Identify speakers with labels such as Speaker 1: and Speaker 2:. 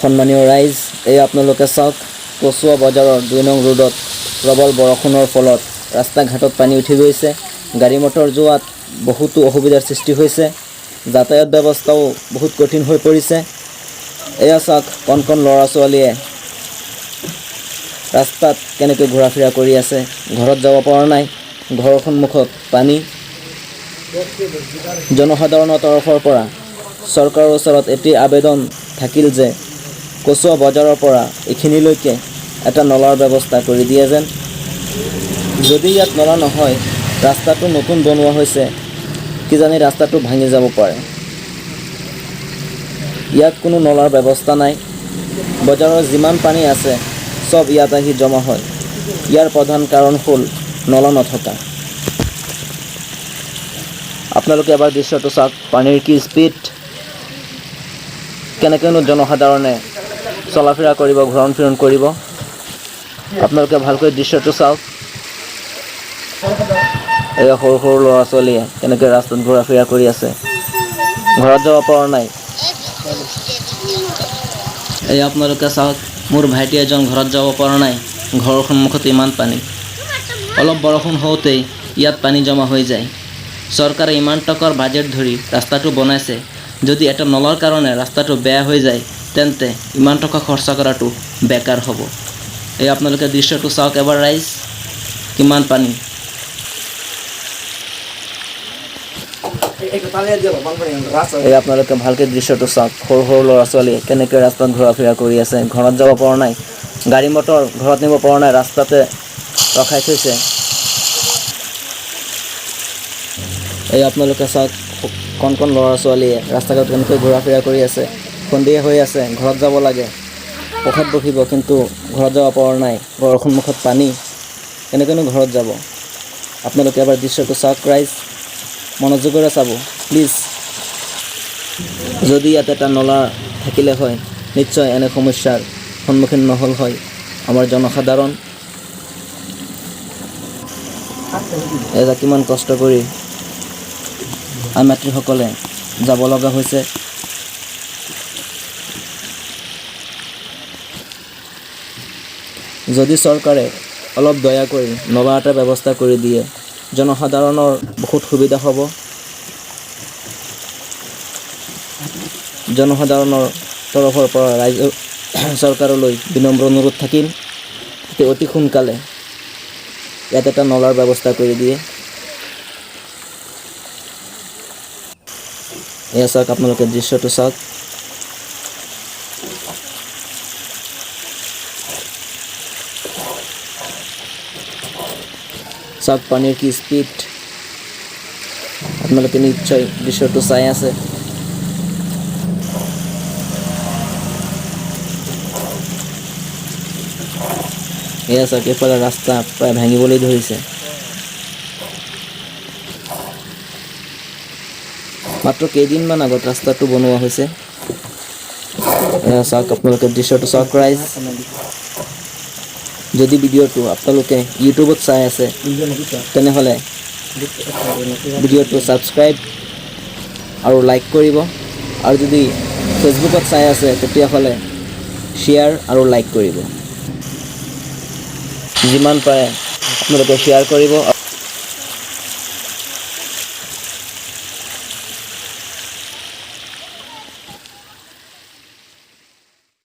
Speaker 1: সন্মানীয় ৰাইজ, এই আপোনালোকে চাওক কচুৱা বজাৰৰ 2 নং ৰোডত প্ৰবল বৰষুণৰ ফলত ৰাস্তা ঘাটত পানী উঠি গৈছে। গাড়ী মটৰ যোৱাত বহুতো অসুবিধাৰ সৃষ্টি হৈছে। যাতায়াত ব্যৱস্থাও বহুত কঠিন হৈ পৰিছে। এয়া চাওক কণ কণ ল'ৰা ছোৱালীয়ে ৰাস্তাত কেনেকৈ ঘূৰা ফিৰা কৰি আছে, ঘৰত যাব পৰা নাই, ঘৰৰ সন্মুখত পানী। জনসাধাৰণৰ তৰফৰ পৰা চৰকাৰৰ ওচৰত এটি আবেদন থাকিল যে কচুৱা বজাৰৰ পৰা এইখিনিলৈকে এটা নলাৰ ব্যৱস্থা কৰি দিয়ে যেন। যদি ইয়াত নলা নহয়, ৰাস্তাটো নতুন বনোৱা হৈছে, কিজানি ৰাস্তাটো ভাঙি যাব পাৰে। ইয়াত কোনো নলাৰ ব্যৱস্থা নাই। বজাৰৰ যিমান পানী আছে সব ইয়াত আহি জমা হয়। ইয়াৰ প্ৰধান কাৰণ হ'ল নলা নথকা। আপোনালোকে এবাৰ দৃশ্যটো চাওক, পানীৰ কি স্পীড, কেনেকৈনো জনসাধাৰণে চলাফিৰা কৰিব, ঘূৰণ ফিৰণ কৰিব। আপোনালোকে ভালকৈ দৃশ্যটো চাওক। এয়া সৰু সৰু ল'ৰা ছোৱালীয়ে কেনেকৈ ৰাস্তাত ঘূৰা ফিৰা কৰি আছে, ঘৰত যাব পৰা নাই। এই আপোনালোকে চাওক, মোৰ ভাইটি এজন ঘৰত যাব পৰা নাই, ঘৰৰ সন্মুখত ইমান পানী। অলপ বৰষুণ হওঁতেই ইয়াত পানী জমা হৈ যায়। চৰকাৰে ইমান টকাৰ বাজেট ধৰি ৰাস্তাটো বনাইছে, যদি এটা নলাৰ কাৰণে ৰাস্তাটো বেয়া হৈ যায় তেন্তে ইমান টকা খৰচা কৰাটো বেকাৰ হ'ব। এই আপোনালোকে দৃশ্যটো চাওক এবাৰ ৰাইজ, কিমান পানী। এই আপোনালোকে ভালকৈ দৃশ্যটো চাওক, সৰু সৰু ল'ৰা ছোৱালীয়ে কেনেকৈ ৰাস্তাত ঘূৰা ফিৰা কৰি আছে, ঘৰত যাব পৰা নাই, গাড়ী মটৰ ঘৰত নিব পৰা নাই, ৰাস্তাতে ৰখাই থৈছে। এই আপোনালোকে চাওক, কণ কণ ল'ৰা ছোৱালীয়ে ৰাস্তা ঘাট কেনেকৈ ঘূৰা ফিৰা কৰি আছে, সন্ধিয়া হৈ আছে, ঘৰত যাব লাগে, পথাৰত বহিব কিন্তু ঘৰত যাব পৰা নাই, ঘৰৰ সন্মুখত পানী, কেনেকৈনো ঘৰত যাব। আপোনালোকে এবাৰ দৃশ্যটো চাওক ৰাইজ, মনোযোগেৰে চাব প্লিজ। যদি ইয়াত এটা নলা থাকিলে হয়, নিশ্চয় এনে সমস্যাৰ সন্মুখীন নহ'ল হয় আমাৰ জনসাধাৰণ। এয়া কিমান কষ্ট কৰি মাতৃসকলে যাব লগা হৈছে। যদি চৰকাৰে অলপ দয়া কৰি নলা এটা ব্যৱস্থা কৰি দিয়ে, জনসাধাৰণৰ বহুত সুবিধা হ'ব। জনসাধাৰণৰ তৰফৰ পৰা চৰকাৰলৈ বিনম্ৰ অনুৰোধ থাকিল যে অতি সোনকালে ইয়াত এটা নলাৰ ব্যৱস্থা কৰি দিয়ে। এয়া চাওক, আপোনালোকে দৃশ্যটো চাওক। চাওক পানীৰ কি স্পীড, আপোনালোকে নিশ্চয় দৃশ্যটো চাই আছে। এয়া চাওক, এইফালে ৰাস্তা প্ৰায় ভাঙিবলৈ ধৰিছে। মাত্ৰ কেইদিনমান আগত ৰাস্তাটো বনোৱা হৈছে। এয়া চাওক, আপোনালোকে দৃশ্যটো চাওক ৰাইজ। যদি ভিডিঅ'টো আপোনালোকে ইউটিউবত চাই আছে তেনেহ'লে ভিডিঅ'টো ছাবস্ক্ৰাইব আৰু লাইক কৰিব, আৰু যদি ফেচবুকত চাই আছে তেতিয়াহ'লে শ্বেয়াৰ আৰু লাইক কৰিব। যিমান পাৰে আপোনালোকে শ্বেয়াৰ কৰিব।